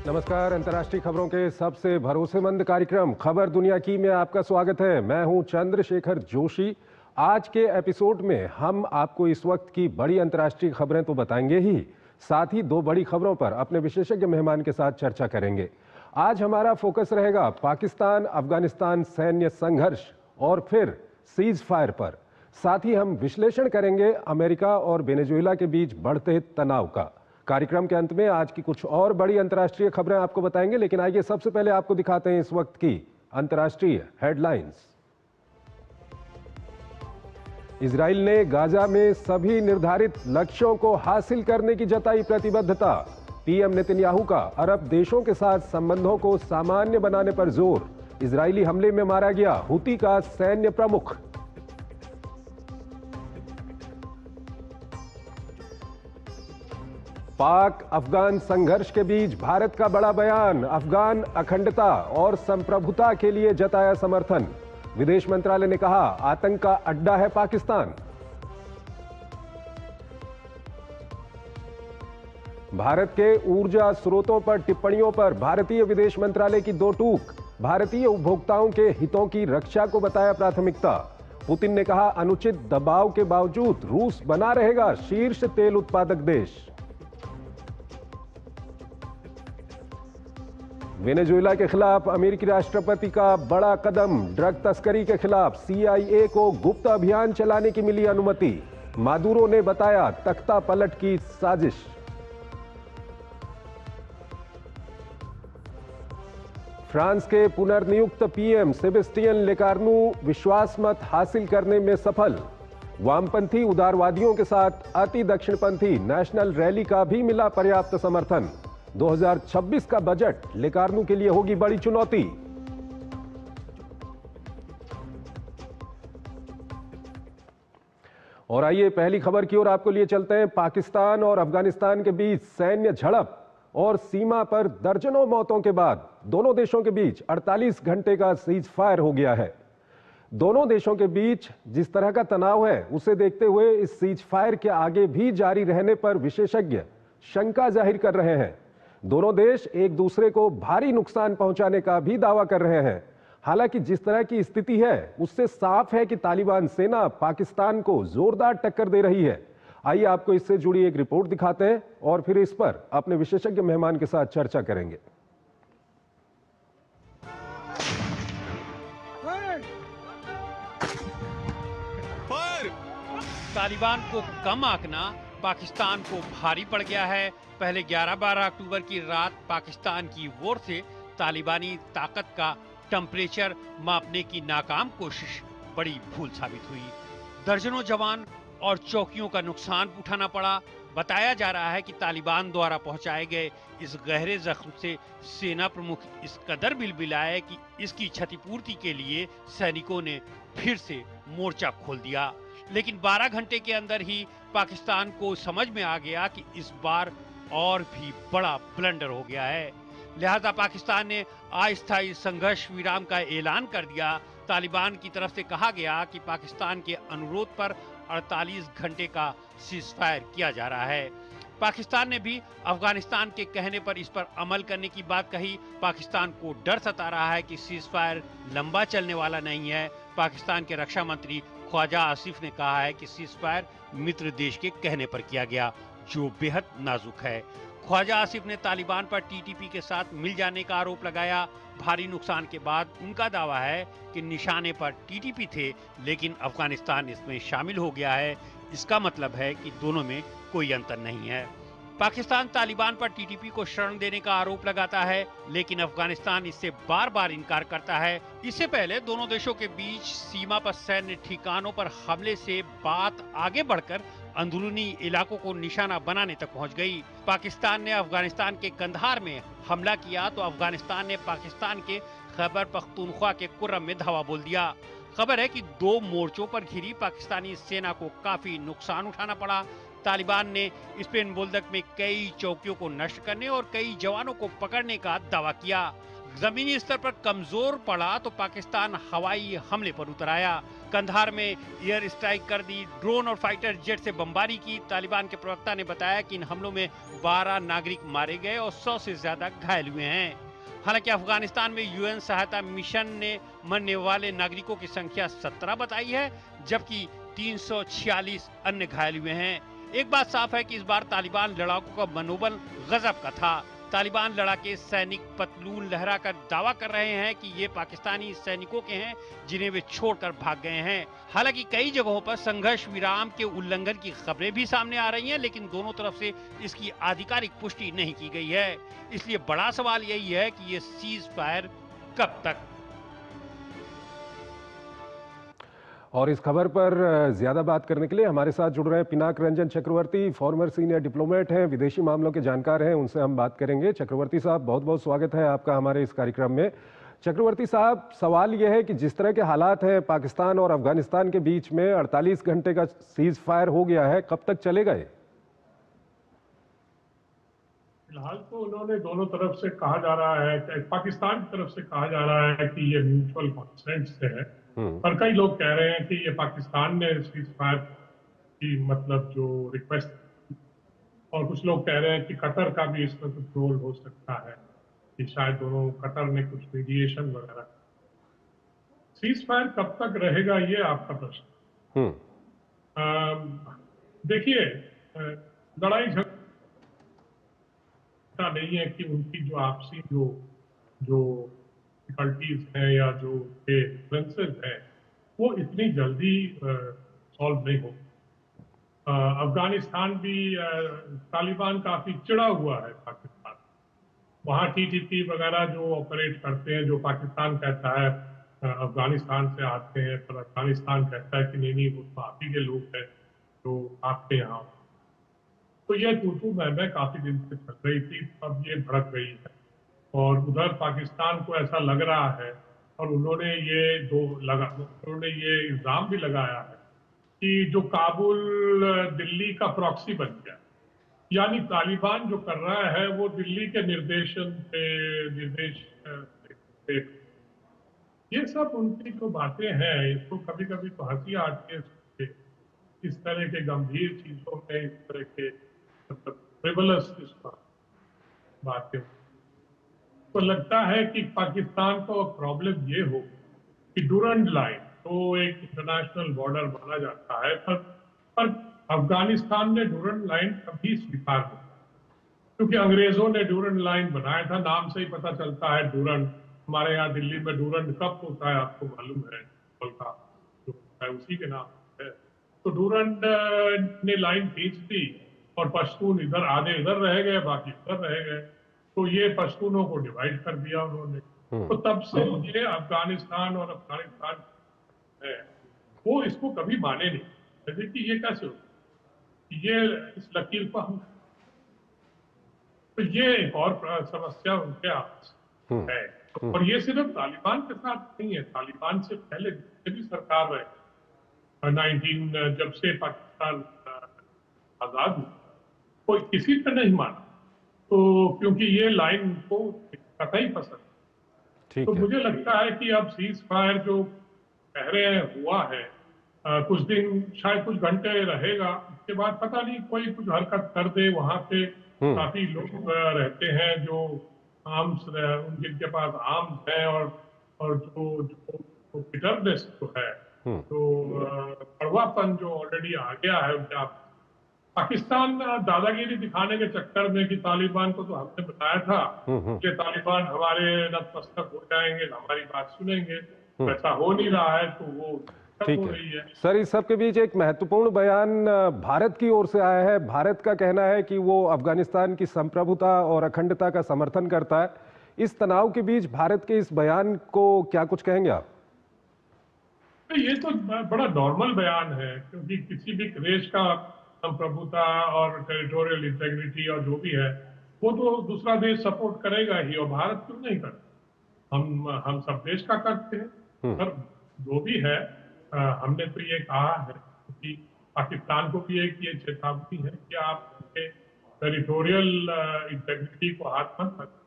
नमस्कार। अंतर्राष्ट्रीय खबरों के सबसे भरोसेमंद कार्यक्रम खबर दुनिया की में आपका स्वागत है। मैं हूं चंद्रशेखर जोशी। आज के एपिसोड में हम आपको इस वक्त की बड़ी अंतर्राष्ट्रीय खबरें तो बताएंगे ही, साथ ही दो बड़ी खबरों पर अपने विशेषज्ञ मेहमान के साथ चर्चा करेंगे। आज हमारा फोकस रहेगा पाकिस्तान अफगानिस्तान सैन्य संघर्ष और फिर सीज फायर पर। साथ ही हम विश्लेषण करेंगे अमेरिका और वेनेजुएला के बीच बढ़ते तनाव का। कार्यक्रम के अंत में आज की कुछ और बड़ी अंतर्राष्ट्रीय खबरें आपको बताएंगे, लेकिन आइए सबसे पहले आपको दिखाते हैं इस वक्त की अंतर्राष्ट्रीय हेडलाइंस। इजराइल ने गाजा में सभी निर्धारित लक्ष्यों को हासिल करने की जताई प्रतिबद्धता। पीएम नेतन्याहू का अरब देशों के साथ संबंधों को सामान्य बनाने पर जोर। इजरायली हमले में मारा गया हुती का सैन्य प्रमुख। पाक अफगान संघर्ष के बीच भारत का बड़ा बयान। अफगान अखंडता और संप्रभुता के लिए जताया समर्थन। विदेश मंत्रालय ने कहा आतंक का अड्डा है पाकिस्तान। भारत के ऊर्जा स्रोतों पर टिप्पणियों पर भारतीय विदेश मंत्रालय की दो टूक। भारतीय उपभोक्ताओं के हितों की रक्षा को बताया प्राथमिकता। पुतिन ने कहा अनुचित दबाव के बावजूद रूस बना रहेगा शीर्ष तेल उत्पादक देश। वेनेजुएला के खिलाफ अमेरिकी राष्ट्रपति का बड़ा कदम। ड्रग तस्करी के खिलाफ CIA को गुप्त अभियान चलाने की मिली अनुमति। मादुरो ने बताया तख्ता पलट की साजिश। फ्रांस के पुनर्नियुक्त पीएम सेबेस्टियन लेकार्नू विश्वास मत हासिल करने में सफल। वामपंथी उदारवादियों के साथ अति दक्षिणपंथी नेशनल रैली का भी मिला पर्याप्त समर्थन। 2026 का बजट लेकार्नू के लिए होगी बड़ी चुनौती। और आइए पहली खबर की ओर आपको लिए चलते हैं। पाकिस्तान और अफगानिस्तान के बीच सैन्य झड़प और सीमा पर दर्जनों मौतों के बाद दोनों देशों के बीच 48 घंटे का सीज फायर हो गया है। दोनों देशों के बीच जिस तरह का तनाव है उसे देखते हुए इस सीज फायर के आगे भी जारी रहने पर विशेषज्ञ शंका जाहिर कर रहे हैं। दोनों देश एक दूसरे को भारी नुकसान पहुंचाने का भी दावा कर रहे हैं। हालांकि जिस तरह की स्थिति है उससे साफ है कि तालिबान सेना पाकिस्तान को जोरदार टक्कर दे रही है। आइए आपको इससे जुड़ी एक रिपोर्ट दिखाते हैं और फिर इस पर अपने विशेषज्ञ मेहमान के साथ चर्चा करेंगे। तालिबान को कम आंकना पाकिस्तान को भारी पड़ गया है। पहले 11-12 अक्टूबर की रात पाकिस्तान की ओर से तालिबानी ताकत का टेम्परेचर मापने की नाकाम कोशिश बड़ी भूल साबित हुई। दर्जनों जवान और चौकियों का नुकसान उठाना पड़ा। बताया जा रहा है कि तालिबान द्वारा पहुंचाए गए इस गहरे जख्म से सेना प्रमुख इस कदर बिलबिलाए कि इसकी क्षतिपूर्ति के लिए सैनिकों ने फिर से मोर्चा खोल दिया। लेकिन 12 घंटे के अंदर ही पाकिस्तान को समझ में आ गया कि इस बार और भी बड़ा ब्लंडर हो गया है। लिहाजा पाकिस्तान ने अस्थायी संघर्ष विराम का ऐलान कर दिया। तालिबान की तरफ से कहा गया कि पाकिस्तान के अनुरोध पर 48 घंटे का सीज फायर किया जा रहा है। पाकिस्तान ने भी अफगानिस्तान के कहने पर इस पर अमल करने की बात कही। पाकिस्तान को डर सता रहा है कि सीज फायर लंबा चलने वाला नहीं है। पाकिस्तान के रक्षा मंत्री ख्वाजा आसिफ ने कहा है कि सीज फायर मित्र देश के कहने पर किया गया, जो बेहद नाजुक है। ख्वाजा आसिफ ने तालिबान पर TTP के साथ मिल जाने का आरोप लगाया। भारी नुकसान के बाद उनका दावा है कि निशाने पर TTP थे, लेकिन अफगानिस्तान इसमें शामिल हो गया है। इसका मतलब है कि दोनों में कोई अंतर नहीं है। पाकिस्तान तालिबान पर TTP को शरण देने का आरोप लगाता है, लेकिन अफगानिस्तान इससे बार बार इनकार करता है। इससे पहले दोनों देशों के बीच सीमा पर सैन्य ठिकानों पर हमले से बात आगे बढ़कर अंदरूनी इलाकों को निशाना बनाने तक पहुंच गई। पाकिस्तान ने अफगानिस्तान के कंधार में हमला किया तो अफगानिस्तान ने पाकिस्तान के खैबर पख्तूनख्वा के कुर्रम में धावा बोल दिया। खबर है कि दो मोर्चों पर घिरी पाकिस्तानी सेना को काफी नुकसान उठाना पड़ा। तालिबान ने स्पेन बुल्दक में कई चौकियों को नष्ट करने और कई जवानों को पकड़ने का दावा किया। जमीनी स्तर पर कमजोर पड़ा तो पाकिस्तान हवाई हमले पर उतर आया। कंधार में एयर स्ट्राइक कर दी, ड्रोन और फाइटर जेट से बमबारी की। तालिबान के प्रवक्ता ने बताया कि इन हमलों में 12 नागरिक मारे गए और 100 से ज्यादा घायल हुए हैं। हालांकि अफगानिस्तान में यूएन सहायता मिशन ने मरने वाले नागरिकों की संख्या 17 बताई है, जबकि 346 अन्य घायल हुए हैं। एक बात साफ है कि इस बार तालिबान लड़ाकों का मनोबल गजब का था। तालिबान लड़ाके सैनिक पतलून लहराकर दावा कर रहे हैं कि ये पाकिस्तानी सैनिकों के हैं जिन्हें वे छोड़कर भाग गए हैं। हालांकि कई जगहों पर संघर्ष विराम के उल्लंघन की खबरें भी सामने आ रही हैं, लेकिन दोनों तरफ से इसकी आधिकारिक पुष्टि नहीं की गई है। इसलिए बड़ा सवाल यही है कि ये सीज फायर कब तक। और इस खबर पर ज्यादा बात करने के लिए हमारे साथ जुड़ रहे हैं पिनाक रंजन चक्रवर्ती, फॉर्मर सीनियर डिप्लोमेट हैं, विदेशी मामलों के जानकार हैं। उनसे हम बात करेंगे। चक्रवर्ती साहब, बहुत बहुत स्वागत है आपका हमारे इस कार्यक्रम में। चक्रवर्ती साहब, सवाल यह है कि जिस तरह के हालात हैं पाकिस्तान और अफगानिस्तान के बीच में, 48 घंटे का सीज फायर हो गया है, कब तक चलेगा ये? फिलहाल तो उन्होंने दोनों तरफ से कहा जा रहा है, पाकिस्तान की तरफ से कहा जा रहा है कि ये म्यूचुअल कॉन्सेंट से है, पर कई लोग कह रहे हैं कि ये पाकिस्तान ने सीज फायर की मतलब जो रिक्वेस्ट, और कुछ लोग कह रहे हैं कि कतर का भी इसमें कुछ रोल हो सकता है, कि शायद दोनों कतर ने कुछ मीडिएशन वगैरह। सीज फायर कब तक रहेगा, ये आपका प्रश्न। देखिए, लड़ाई झगड़ा नहीं है कि उनकी जो आपसी जो डिफिकल्टीज हैं या जो डिफरेंसेस हैं वो इतनी जल्दी सॉल्व नहीं हो। अफगानिस्तान भी तालिबान काफी चिढ़ा हुआ है पाकिस्तान। वहाँ टीटीपी वगैरह जो ऑपरेट करते हैं, जो पाकिस्तान कहता है अफगानिस्तान से आते हैं, पर अफगानिस्तान कहता है कि नहीं वो तो आप ही के लोग हैं जो आपके यहाँ। तो ये तू मैं काफी दिन से चल रही थी, अब ये भड़क गई है। और उधर पाकिस्तान को ऐसा लग रहा है, और उन्होंने ये इल्जाम भी लगाया है कि जो काबुल दिल्ली का प्रॉक्सी बन गया, यानी तालिबान जो कर रहा है वो दिल्ली के निर्देश ये सब उनकी जो बातें हैं, इसको कभी कभी तो हंसी आती है इस तरह के गंभीर चीजों में, इस तरह के फ्रिवलस बातें। तो लगता है कि पाकिस्तान को प्रॉब्लम ये हो कि डूरंड लाइन तो एक इंटरनेशनल बॉर्डर माना जाता है, पर अफगानिस्तान ने डूरंड लाइन कभी स्वीकार नहीं, क्योंकि अंग्रेजों ने डूरंड लाइन बनाया था। नाम से ही पता चलता है डूरंड। हमारे यहाँ दिल्ली में डूरंड कप होता है, आपको मालूम है, का जो है उसी के नाम है। तो डूरंड ने लाइन खींच दी और पश्तून इधर, आधे इधर रह गए, बाकी इधर रह गए। तो ये पश्तूनों को डिवाइड कर दिया उन्होंने। तो तब से ये अफगानिस्तान और अफगानिस्तान है वो इसको कभी माने नहीं, जैसे कि ये कैसे हो, ये इस लकीर पर हम, तो ये एक और समस्या उनके आपस है। और ये सिर्फ तालिबान के साथ नहीं है, तालिबान से पहले जितने भी सरकार रहे 19 जब से पाकिस्तान आजाद हुआ, कोई किसी पे नहीं माना। तो क्योंकि ये लाइन को कतई पसंद। तो मुझे लगता है कि अब सीज फायर जो कह रहे हैं हुआ है, कुछ दिन शायद कुछ घंटे रहेगा, उसके बाद पता नहीं कोई कुछ हरकत कर दे। वहां पे काफी लोग रहते हैं जो आर्म्स, जिनके पास आर्म्स है, और जो बिटरनेस जो है, तो कड़वापन जो ऑलरेडी आ गया है उनका। पाकिस्तान दादागिरी दिखाने के चक्कर में कि तालिबान को तो हमने बताया था कि तालिबान हमारे नतमस्तक हो जाएंगे, हमारी बात सुनेंगे, ऐसा हो नहीं रहा है। तो वो ठीक है सर, इस सब के बीच एक महत्वपूर्ण बयान भारत की ओर से आया है। भारत का कहना है कि वो अफगानिस्तान की संप्रभुता और अखंडता का समर्थन करता है। इस तनाव के बीच भारत के इस बयान को क्या कुछ कहेंगे आप? ये तो बड़ा नॉर्मल बयान है, क्योंकि किसी भी देश का संप्रभुता और टेरिटोरियल इंटेग्रिटी और जो भी है वो तो दूसरा देश सपोर्ट करेगा ही, और भारत क्यों नहीं करता? हम सब देश का करते हैं। पर जो भी है, हमने तो ये कहा है कि पाकिस्तान को भी एक ये चेतावनी है कि आप टेरिटोरियल इंटेग्रिटी को हाथ मत रखें।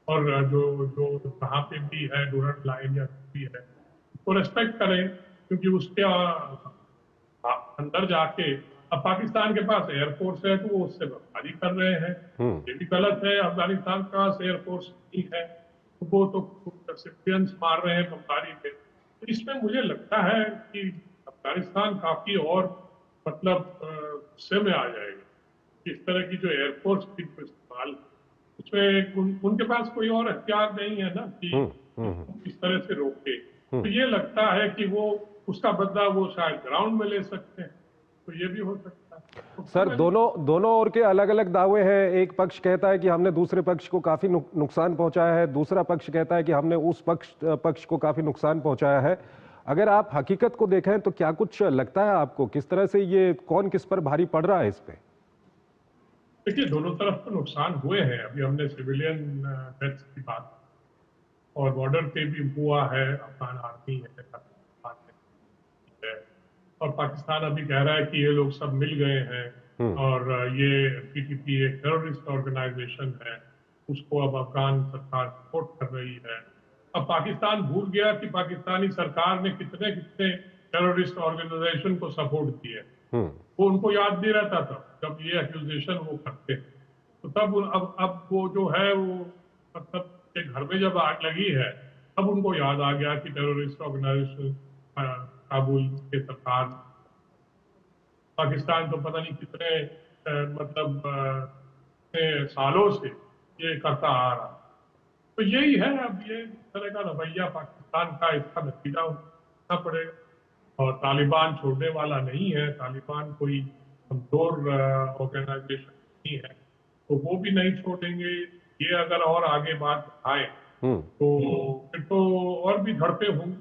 और जो जो कहाँ पे भी है डूरंट लाइन या कुछ भी है उसको रेस्पेक्ट करें, क्योंकि उसके अंदर जाके अब पाकिस्तान के पास एयरफोर्स है तो वो उससे बमबारी कर रहे हैं, ये भी गलत है। अफगानिस्तान के पास एयरफोर्स नहीं है तो वो तो सिविलियंस मार रहे हैं बमबारी में। तो इसमें मुझे लगता है कि अफगानिस्तान काफी और मतलब गुस्से में आ जाएगा। इस तरह की जो एयरफोर्स की इस्तेमाल, उसमें उनके पास कोई और हथियार नहीं है ना कि इस तरह से रोके। तो ये लगता है कि वो उसका बदला वो शायद ग्राउंड में ले सकते हैं, तो ये भी हो सकता है। तो सर दोनों ओर के अलग अलग दावे हैं। एक पक्ष कहता है कि हमने दूसरे पक्ष को काफी नुकसान पहुंचाया है, दूसरा पक्ष कहता है कि हमने उस पक्ष को काफी नुकसान पहुंचाया है। अगर आप हकीकत को देखें तो क्या कुछ लगता है आपको, किस तरह से ये कौन किस पर भारी पड़ रहा है इस पे? देखिए, दोनों तरफ तो नुकसान हुए हैं। अभी हमने सिविलियन डेथ्स की बात, और बॉर्डर पे भी हुआ है, अफगान आर्मी है और पाकिस्तान अभी कह रहा है कि ये लोग सब मिल गए हैं और ये पीटीपी एक टेररिस्ट ऑर्गेनाइजेशन है, उसको अब अफगान सरकार सपोर्ट कर रही है। अब पाकिस्तान भूल गया कि पाकिस्तानी सरकार ने कितने कितने टेररिस्ट ऑर्गेनाइजेशन को सपोर्ट किया है। वो उनको याद नहीं रहता था जब ये एक्यूजेशन वो करते, तो तब अब वो जो है वो मतलब के घर में जब आग लगी है तब उनको याद आ गया कि टेररिस्ट ऑर्गेनाइजेशन काबुल के सरकार, पाकिस्तान तो पता नहीं कितने मतलब सालों से ये करता आ रहा। तो यही है, अब ये इस तरह का रवैया पाकिस्तान का, इसका नतीजा उठाना पड़ेगा। और तालिबान छोड़ने वाला नहीं है, तालिबान कोई कमजोर ऑर्गेनाइजेशन नहीं है, तो वो भी नहीं छोड़ेंगे। ये अगर और आगे बात आए तो फिर तो और भी धड़पे होंगे।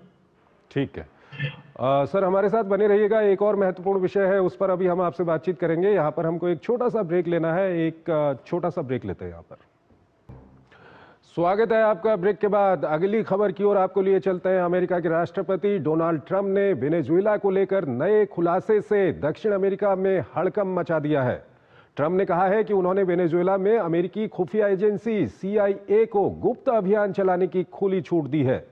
ठीक है सर, हमारे साथ बने रहिएगा। एक और महत्वपूर्ण विषय है, उस पर अभी हम आपसे बातचीत करेंगे। यहाँ पर हमको एक छोटा सा ब्रेक लेना है, एक छोटा सा ब्रेक लेते हैं यहाँ पर। स्वागत है आपका ब्रेक के बाद। अगली खबर की ओर आपको लिए चलते हैं। अमेरिका के राष्ट्रपति डोनाल्ड ट्रंप ने वेनेजुएला को लेकर नए खुलासे से दक्षिण अमेरिका में हड़कंप मचा दिया है। ट्रंप ने कहा है कि उन्होंने वेनेजुएला में अमेरिकी खुफिया एजेंसी CIA को गुप्त अभियान चलाने की खुली छूट दी है।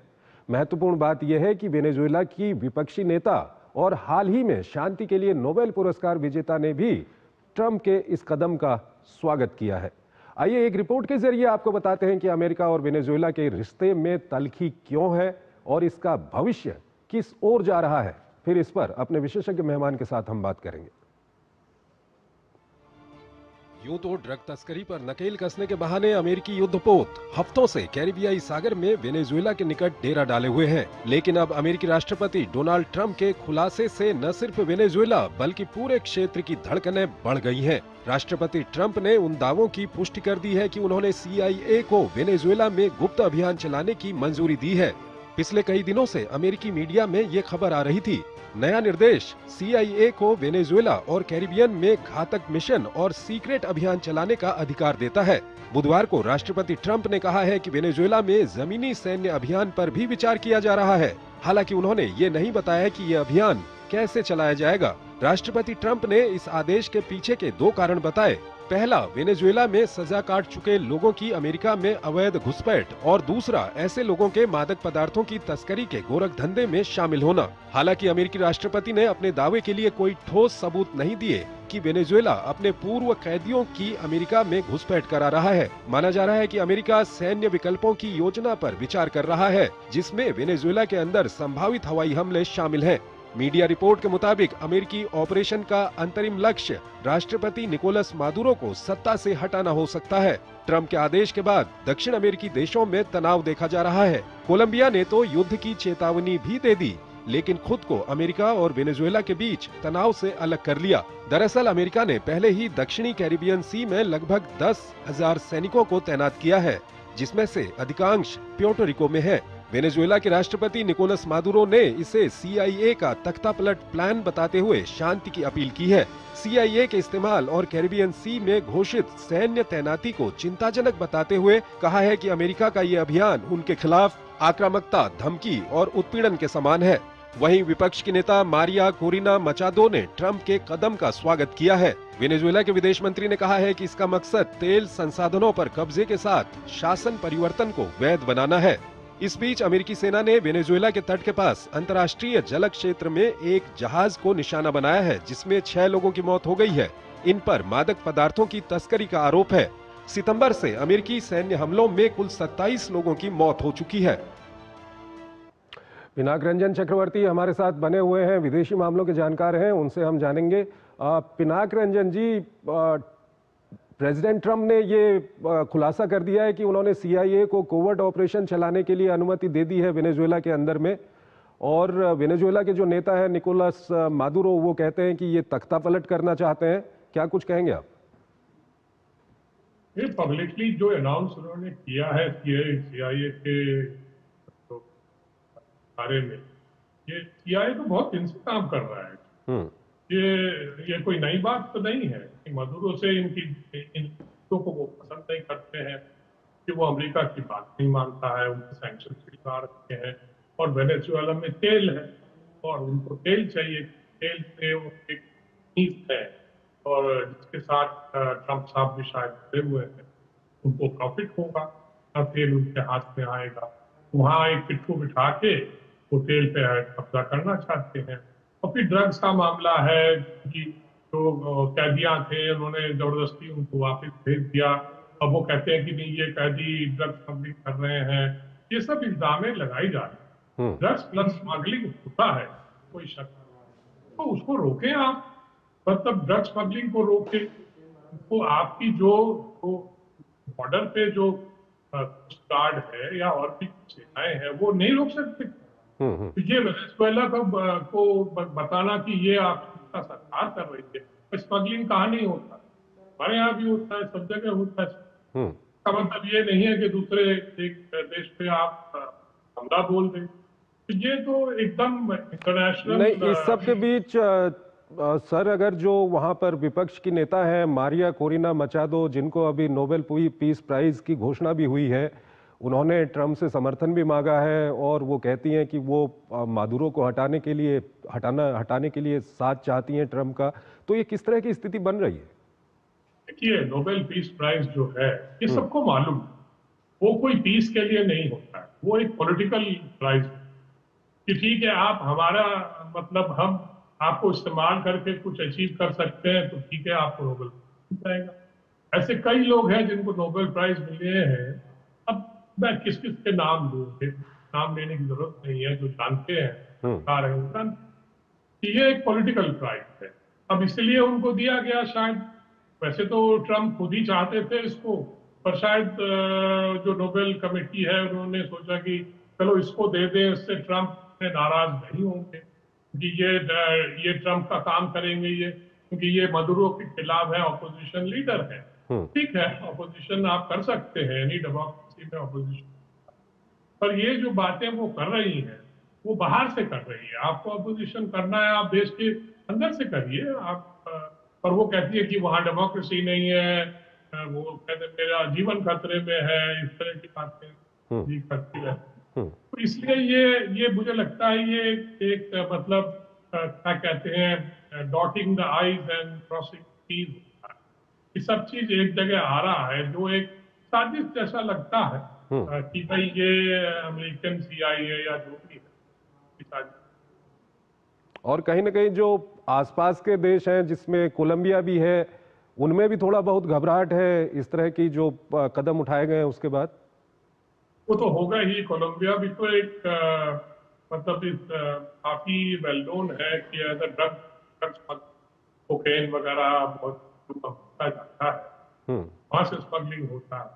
महत्वपूर्ण बात यह है कि वेनेजुएला की विपक्षी नेता और हाल ही में शांति के लिए नोबेल पुरस्कार विजेता ने भी ट्रंप के इस कदम का स्वागत किया है। आइए एक रिपोर्ट के जरिए आपको बताते हैं कि अमेरिका और वेनेजुएला के रिश्ते में तल्खी क्यों है और इसका भविष्य किस ओर जा रहा है। फिर इस पर अपने विशेषज्ञ मेहमान के साथ हम बात करेंगे। यूं तो ड्रग तस्करी पर नकेल कसने के बहाने अमेरिकी युद्धपोत हफ्तों से कैरिबियाई सागर में वेनेजुएला के निकट डेरा डाले हुए हैं, लेकिन अब अमेरिकी राष्ट्रपति डोनाल्ड ट्रंप के खुलासे से न सिर्फ वेनेजुएला बल्कि पूरे क्षेत्र की धड़कनें बढ़ गई हैं। राष्ट्रपति ट्रंप ने उन दावों की पुष्टि कर दी है कि उन्होंने CIA को वेनेजुएला में गुप्त अभियान चलाने की मंजूरी दी है। पिछले कई दिनों से अमेरिकी मीडिया में ये खबर आ रही थी। नया निर्देश CIA को वेनेजुएला और कैरिबियन में घातक मिशन और सीक्रेट अभियान चलाने का अधिकार देता है। बुधवार को राष्ट्रपति ट्रंप ने कहा है कि वेनेजुएला में जमीनी सैन्य अभियान पर भी विचार किया जा रहा है। हालांकि उन्होंने ये नहीं बताया कि ये अभियान कैसे चलाया जाएगा। राष्ट्रपति ट्रंप ने इस आदेश के पीछे के 2 कारण बताए। पहला, वेनेजुएला में सजा काट चुके लोगों की अमेरिका में अवैध घुसपैठ, और दूसरा, ऐसे लोगों के मादक पदार्थों की तस्करी के गोरख धंधे में शामिल होना। हालांकि अमेरिकी राष्ट्रपति ने अपने दावे के लिए कोई ठोस सबूत नहीं दिए कि वेनेजुएला अपने पूर्व कैदियों की अमेरिका में घुसपैठ करा रहा है। माना जा रहा है कि अमेरिका सैन्य विकल्पों की योजना पर विचार कर रहा है, जिसमें वेनेजुएला के अंदर संभावित हवाई हमले शामिल हैं। मीडिया रिपोर्ट के मुताबिक अमेरिकी ऑपरेशन का अंतरिम लक्ष्य राष्ट्रपति निकोलस मादुरो को सत्ता से हटाना हो सकता है। ट्रंप के आदेश के बाद दक्षिण अमेरिकी देशों में तनाव देखा जा रहा है। कोलंबिया ने तो युद्ध की चेतावनी भी दे दी, लेकिन खुद को अमेरिका और वेनेजुएला के बीच तनाव से अलग कर लिया। दरअसल अमेरिका ने पहले ही दक्षिणी कैरिबियन सी में लगभग 10,000 सैनिकों को तैनात किया है, जिसमें से अधिकांश प्यूर्टो रिको में है। वेनेजुएला के राष्ट्रपति निकोलस मादुरो ने इसे CIA का तख्तापलट प्लान बताते हुए शांति की अपील की है। CIA के इस्तेमाल और कैरिबियन सी में घोषित सैन्य तैनाती को चिंताजनक बताते हुए कहा है कि अमेरिका का ये अभियान उनके खिलाफ आक्रामकता, धमकी और उत्पीड़न के समान है। वहीं विपक्ष की नेता मारिया कोरिना मचादो ने ट्रंप के कदम का स्वागत किया है। वेनेजुएला के विदेश मंत्री ने कहा है कि इसका मकसद तेल संसाधनों पर कब्जे के साथ शासन परिवर्तन को वैध बनाना है। इस बीच अमेरिकी सेना ने वेनेजुएला के तट के पास अंतर्राष्ट्रीय जल क्षेत्र में एक जहाज को निशाना बनाया है, जिसमें 6 लोगों की मौत हो गई है। इन पर मादक पदार्थों की तस्करी का आरोप है। सितंबर से अमेरिकी सैन्य हमलों में कुल 27 लोगों की मौत हो चुकी है। पिनाक रंजन चक्रवर्ती हमारे साथ बने हुए हैं, विदेशी मामलों के जानकार हैं, उनसे हम जानेंगे। पिनाक रंजन जी, प्रेसिडेंट ट्रंप ने ये खुलासा कर दिया है कि उन्होंने CIA को कोवर्ट ऑपरेशन चलाने के लिए अनुमति दे दी है वेनेजुएला के अंदर में, और वेनेजुएला के जो नेता है निकोलस मादुरो, वो कहते हैं कि ये तख्ता पलट करना चाहते हैं। क्या कुछ कहेंगे आप? ये पब्लिकली जो अनाउंस उन्होंने किया है CIA के बारे में, ये CIA तो बहुत दिन से काम कर रहा है। ये कोई नई बात तो नहीं है कि मदुरो से इन को वो पसंद नहीं करते हैं, कि वो अमेरिका की बात नहीं मानता है, उनके सैंक्शन लगा रखे हैं, और वेनेजुएला में तेल है और उनको तेल चाहिए। तेल से वो एक नीत है, और जिसके साथ ट्रंप साहब भी शायद जुड़े हुए हैं, उनको प्रॉफिट होगा, तेल उनके हाथ में आएगा। वहां एक पिट्ठू बिठा के वो तेल पे कब्जा करना चाहते हैं। और फिर ड्रग्स का मामला है कि जो कैदियां थे उन्होंने जबरदस्ती उनको वापस भेज दिया। अब वो कहते हैं कि नहीं, ये कैदी ड्रग्स स्मगलिंग कर रहे हैं। ये सब इल्जामें लगाई जा रही हैं। ड्रग्स प्लस स्मगलिंग होता है, कोई शक नहीं, तो उसको रोकें आप। मतलब ड्रग्स स्मगलिंग को रोके, तो आपकी जो बॉर्डर पे जो गार्ड है या और भी सेनाएं हैं, वो नहीं रोक सकते। तो ये वेनेजुएला को बताना कि ये आपका सरकार कर रही है, स्मगलिंग कहाँ नहीं होता, हमारे यहाँ भी होता है, सब जगह होता है। इसका मतलब ये नहीं है कि दूसरे एक देश पे आप हमला बोल दें। तो ये तो एकदम इंटरनेशनल नहीं। इस सब के बीच सर, अगर जो वहां पर विपक्ष की नेता है मारिया कोरिना मचादो, जिनको अभी नोबेल पीस प्राइज की घोषणा भी हुई है, उन्होंने ट्रंप से समर्थन भी मांगा है, और वो कहती हैं कि वो मादुरो को हटाने के लिए साथ चाहती हैं ट्रंप का। तो ये किस तरह की स्थिति बन रही है? देखिए, नोबेल पीस प्राइज जो है, ये सबको मालूम है, वो कोई पीस के लिए नहीं होता है, वो एक पॉलिटिकल प्राइज है। कि ठीक है, आप हमारा मतलब हम आपको इस्तेमाल करके कुछ अचीव कर सकते हैं, तो ठीक है, आपको नोबेल मिल जाएगा। ऐसे कई लोग हैं जिनको नोबेल प्राइज मिले हैं। अब मैं किस किस के नाम लूं, नाम लेने की जरूरत नहीं है, जो जानते हैं कि ये एक पॉलिटिकल प्राइज है। अब इसलिए उनको दिया गया शायद। वैसे तो ट्रंप खुद ही चाहते थे इसको, पर शायद जो नोबेल कमेटी है उन्होंने सोचा कि चलो इसको दे दें, इससे ट्रंप से नाराज नहीं होंगे कि ये ट्रंप का काम करेंगे, ये क्योंकि ये मदुरो के खिलाफ है, ऑपोजिशन लीडर है। ठीक है, ऑपोजिशन आप कर सकते हैं, एनी डेमोक्रेसी में ऑपोजिशन, पर ये जो बातें वो कर रही हैं वो बाहर से कर रही है। आपको ऑपोजिशन करना है, आप देश के अंदर से करिए। आप पर वो कहती है कि वहां डेमोक्रेसी नहीं है, वो कहते मेरा जीवन खतरे में है, इस तरह की बातें भी करती है। तो इसलिए ये मुझे लगता है ये एक मतलब क्या कहते हैं, dotting the i's and crossing t's, ये सब चीज एक जगह आ रहा है, जो एक साजिश जैसा लगता है कि भाई ये अमेरिकन CIA या जो भी है। और कहीं ना कहीं जो आसपास के देश हैं, जिसमें कोलंबिया भी है, उनमें भी थोड़ा बहुत घबराहट है इस तरह की जो कदम उठाए गए हैं उसके बाद। वो तो होगा ही। कोलंबिया भी तो एक मतलब इस काफी वेल नोन है कि एज अ ड्रग्स कोकेन वगैरह बहुत होता जाता है, वहां से स्मगलिंग होता है।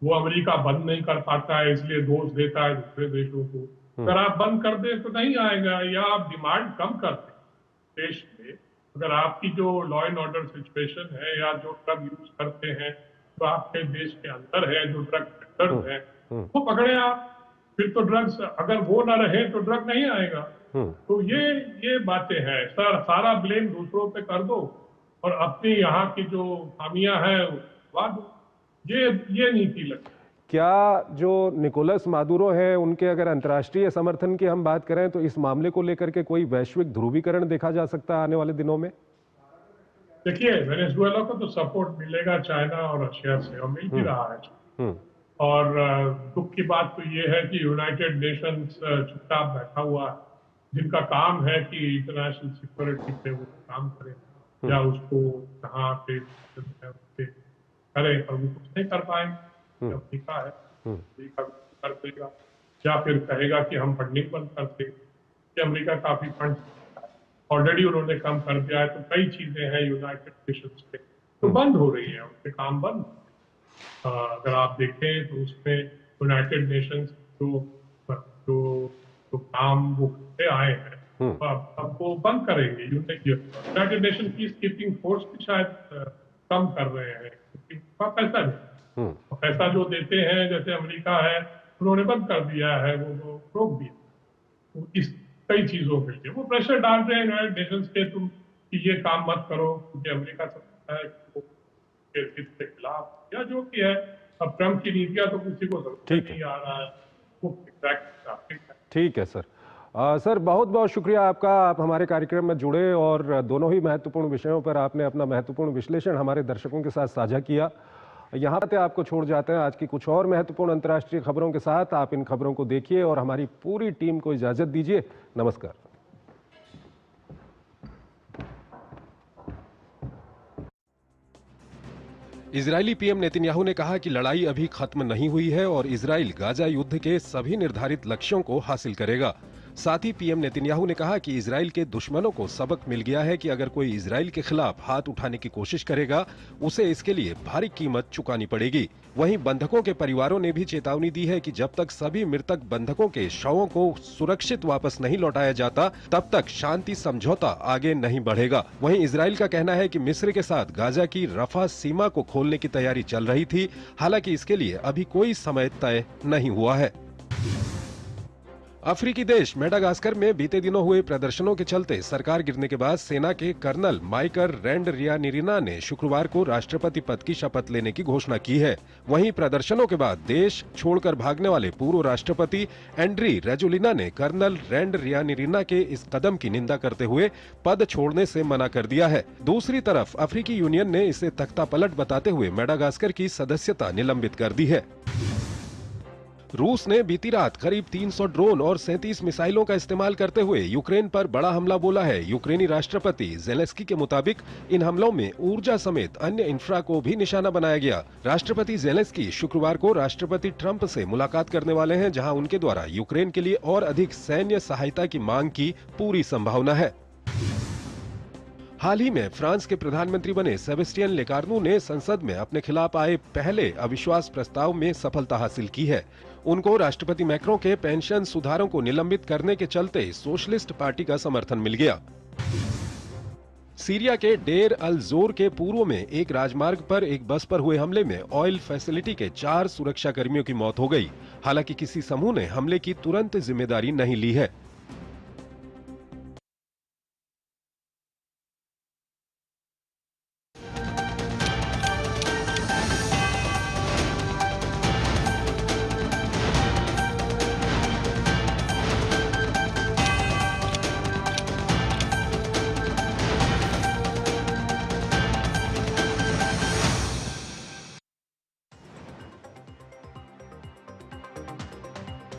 वो अमेरिका बंद नहीं कर पाता है, इसलिए दोष देता है दूसरे देशों को। अगर आप बंद कर दे तो नहीं आएगा, या आप डिमांड कम कर दें देश में। अगर आपकी जो लॉ एंड ऑर्डर सिचुएशन है, या जो ड्रग यूज करते हैं तो आपके देश के अंदर है, जो ड्रग सेक्टर है, वो पकड़े आप। फिर तो ड्रग्स, अगर वो ना रहे तो ड्रग नहीं आएगा। तो ये बातें हैं। सारा ब्लेम दूसरों पे कर दो और अपनी यहाँ की जो खामियां हैं, ये नीति लगती। क्या जो निकोलस मादुरो हैं उनके अगर अंतर्राष्ट्रीय समर्थन की हम बात करें तो इस मामले को लेकर के कोई वैश्विक ध्रुवीकरण देखा जा सकता है आने वाले दिनों में? देखिए, वेनेजुएला को तो सपोर्ट मिलेगा चाइना और रशिया से, और मिल भी रहा है। और दुख की बात तो ये है कि यूनाइटेड नेशंस चुपचाप बैठा हुआ है, जिनका काम है कि इंटरनेशनल सिक्योरिटी पे वो काम करें या उसको कहाँ पे करें, और वो कुछ नहीं कर पाएंगे। अफ्रीका है, अफ्रीका कर देगा या फिर कहेगा कि हम फंडिंग बंद कर देंगे, कि अमेरिका काफी फंड ऑलरेडी उन्होंने कम कर दिया है। तो कई चीजें हैं यूनाइटेड नेशंस पे तो बंद हो रही है, उनके काम बंद। अगर आप देखें तो उसमें यूनाइटेड नेशंस जो जो जो काम वो करते आए हैं अब वो बंद करेंगे। United nation peace keeping force भी शायद कम कर रहे हैं, क्योंकि उनका पैसा नहीं, पैसा जो देते हैं जैसे अमेरिका है उन्होंने बंद कर दिया है, वो रोक दिया। इस कई चीजों के लिए वो प्रेशर डाल रहे हैं यूनाइटेड नेशंस पे, तुम कि ये काम मत करो, क्योंकि अमेरिका समझता है कि वो के खिलाफ या जो भी है। अब ट्रम्प की नीतियां तो किसी को समझ नहीं आ रहा है, वो ठीक है सर। सर बहुत बहुत शुक्रिया आपका, आप हमारे कार्यक्रम में जुड़े और दोनों ही महत्वपूर्ण विषयों पर आपने अपना महत्वपूर्ण विश्लेषण हमारे दर्शकों के साथ साझा किया। यहाँ पे आपको छोड़ जाते हैं आज की कुछ और महत्वपूर्ण अंतर्राष्ट्रीय खबरों के साथ। आप इन खबरों को देखिए और हमारी पूरी टीम को इजाजत दीजिए। नमस्कार। इजरायली पीएम नेतन्याहू ने कहा कि लड़ाई अभी खत्म नहीं हुई है और इजराइल गाजा युद्ध के सभी निर्धारित लक्ष्यों को हासिल करेगा। साथ ही पीएम नेतन्याहू ने कहा कि इजराइल के दुश्मनों को सबक मिल गया है कि अगर कोई इजराइल के खिलाफ हाथ उठाने की कोशिश करेगा उसे इसके लिए भारी कीमत चुकानी पड़ेगी। वहीं बंधकों के परिवारों ने भी चेतावनी दी है कि जब तक सभी मृतक बंधकों के शवों को सुरक्षित वापस नहीं लौटाया जाता तब तक शांति समझौता आगे नहीं बढ़ेगा। वहीं इजराइल का कहना है कि मिस्र के साथ गाजा की रफा सीमा को खोलने की तैयारी चल रही थी, हालांकि इसके लिए अभी कोई समय तय नहीं हुआ है। अफ्रीकी देश मेडागास्कर में बीते दिनों हुए प्रदर्शनों के चलते सरकार गिरने के बाद सेना के कर्नल माइकर रैंडरियानिरिना ने शुक्रवार को राष्ट्रपति पद की शपथ लेने की घोषणा की है। वहीं प्रदर्शनों के बाद देश छोड़कर भागने वाले पूर्व राष्ट्रपति एंड्री रेजुलिना ने कर्नल रैंडरियानिरिना के इस कदम की निंदा करते हुए पद छोड़ने से मना कर दिया है। दूसरी तरफ अफ्रीकी यूनियन ने इसे तख्तापलट बताते हुए मेडागास्कर की सदस्यता निलंबित कर दी है। रूस ने बीती रात करीब 300 ड्रोन और 37 मिसाइलों का इस्तेमाल करते हुए यूक्रेन पर बड़ा हमला बोला है। यूक्रेनी राष्ट्रपति जेलेंस्की के मुताबिक इन हमलों में ऊर्जा समेत अन्य इंफ्रा को भी निशाना बनाया गया। राष्ट्रपति जेलेंस्की शुक्रवार को राष्ट्रपति ट्रंप से मुलाकात करने वाले हैं, जहां उनके द्वारा यूक्रेन के लिए और अधिक सैन्य सहायता की मांग की पूरी संभावना है। हाल ही में फ्रांस के प्रधानमंत्री बने सेबेस्टियन लेकार्नू ने संसद में अपने खिलाफ आए पहले अविश्वास प्रस्ताव में सफलता हासिल की है। उनको राष्ट्रपति मैक्रों के पेंशन सुधारों को निलंबित करने के चलते सोशलिस्ट पार्टी का समर्थन मिल गया। सीरिया के डेर अल जोर के पूर्व में एक राजमार्ग पर एक बस पर हुए हमले में ऑयल फैसिलिटी के 4 सुरक्षा कर्मियों की मौत हो गई। हालांकि किसी समूह ने हमले की तुरंत जिम्मेदारी नहीं ली है।